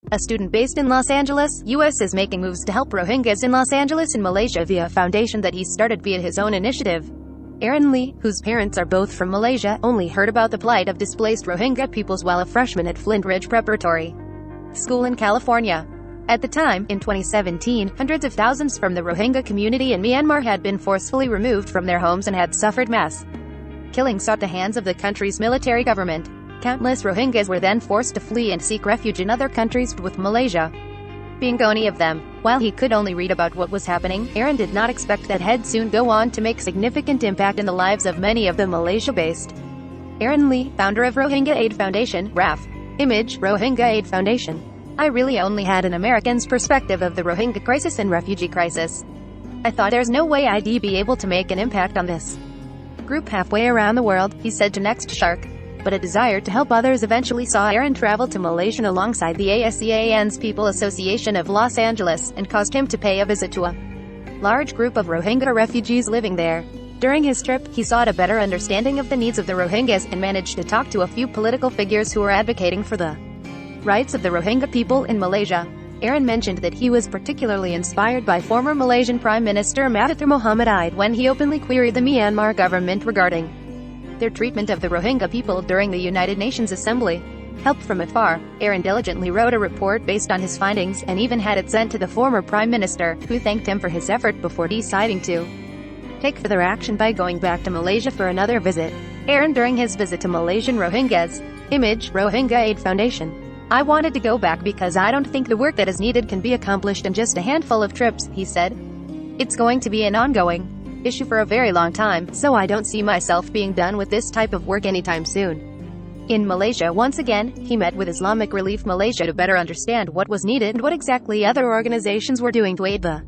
A student based in Los Angeles, US is making moves to help Rohingyas in Los Angeles in Malaysia via a foundation that he started via his own initiative. Aaron Lee, whose parents are both from Malaysia, only heard about the plight of displaced Rohingya peoples while a freshman at Flint Ridge Preparatory School in California. At the time, in 2017, hundreds of thousands from the Rohingya community in Myanmar had been forcefully removed from their homes and had suffered mass killings at the hands of the country's military government. Countless Rohingyas were then forced to flee and seek refuge in other countries, with Malaysia being only of them. While he could only read about what was happening, Aaron did not expect that he'd soon go on to make significant impact in the lives of many of the Malaysia-based. Aaron Lee, founder of Rohingya Aid Foundation, RAF. Image, Rohingya Aid Foundation. I really only had an American's perspective of the Rohingya crisis and refugee crisis. I thought there's no way I'd be able to make an impact on this group halfway around the world, he said to Next Shark. But a desire to help others eventually saw Aaron travel to Malaysia alongside the ASEAN's People Association of Los Angeles, and caused him to pay a visit to a large group of Rohingya refugees living there. During his trip, he sought a better understanding of the needs of the Rohingyas, and managed to talk to a few political figures who were advocating for the rights of the Rohingya people in Malaysia. Aaron mentioned that he was particularly inspired by former Malaysian Prime Minister Mahathir Mohamad when he openly queried the Myanmar government regarding their treatment of the Rohingya people during the United Nations Assembly. Helped from afar, Aaron diligently wrote a report based on his findings, and even had it sent to the former Prime Minister, who thanked him for his effort before deciding to take further action by going back to Malaysia for another visit. Aaron during his visit to Malaysian Rohingyas. Image, Rohingya Aid Foundation. I wanted to go back because I don't think the work that is needed can be accomplished in just a handful of trips, he said. It's going to be an ongoing issue for a very long time, so I don't see myself being done with this type of work anytime soon. In Malaysia once again, he met with Islamic Relief Malaysia to better understand what was needed and what exactly other organizations were doing to aid the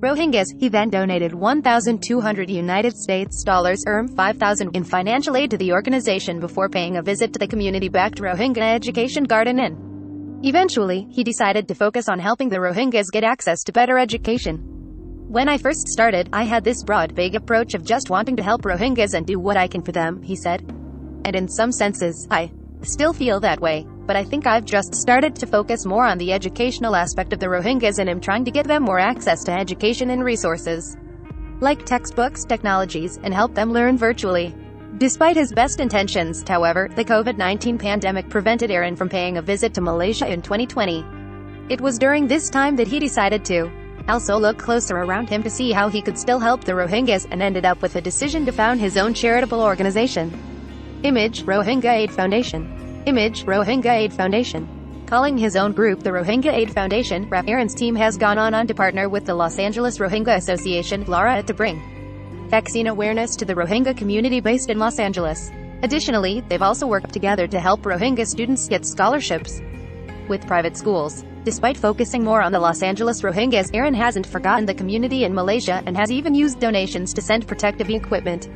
Rohingyas. He then donated $1,200 United States dollars, $5,000 in financial aid to the organization before paying a visit to the community-backed Rohingya Education Garden Inn. Eventually, he decided to focus on helping the Rohingyas get access to better education. When I first started, I had this broad, vague approach of just wanting to help Rohingyas and do what I can for them, he said. And in some senses, I still feel that way, but I think I've just started to focus more on the educational aspect of the Rohingyas, and am trying to get them more access to education and resources like textbooks, technologies, and help them learn virtually. Despite his best intentions, however, the COVID-19 pandemic prevented Aaron from paying a visit to Malaysia in 2020. It was during this time that he decided to also look closer around him to see how he could still help the Rohingyas, and ended up with a decision to found his own charitable organization. Image, Rohingya Aid Foundation. Image, Rohingya Aid Foundation. Calling his own group the Rohingya Aid Foundation, Aaron's team has gone on to partner with the Los Angeles Rohingya Association, LARA, to bring vaccine awareness to the Rohingya community based in Los Angeles. Additionally, they've also worked together to help Rohingya students get scholarships with private schools. Despite focusing more on the Los Angeles Rohingyas, Aaron hasn't forgotten the community in Malaysia, and has even used donations to send protective equipment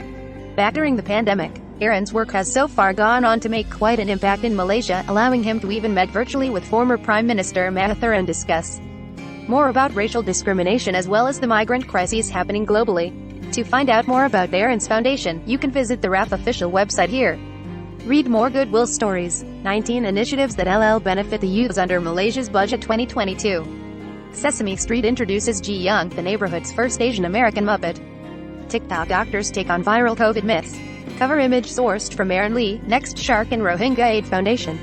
back during the pandemic. Aaron's work has so far gone on to make quite an impact in Malaysia, allowing him to even met virtually with former Prime Minister Mahathir and discuss more about racial discrimination as well as the migrant crises happening globally. To find out more about Aaron's foundation, you can visit the RAF official website here. Read more goodwill stories. 19 initiatives that benefit the youths under Malaysia's budget 2022. Sesame Street introduces Ji Young, the neighborhood's first Asian American Muppet. TikTok doctors take on viral COVID myths. Cover image sourced from Aaron Lee, Next Shark, and Rohingya Aid Foundation.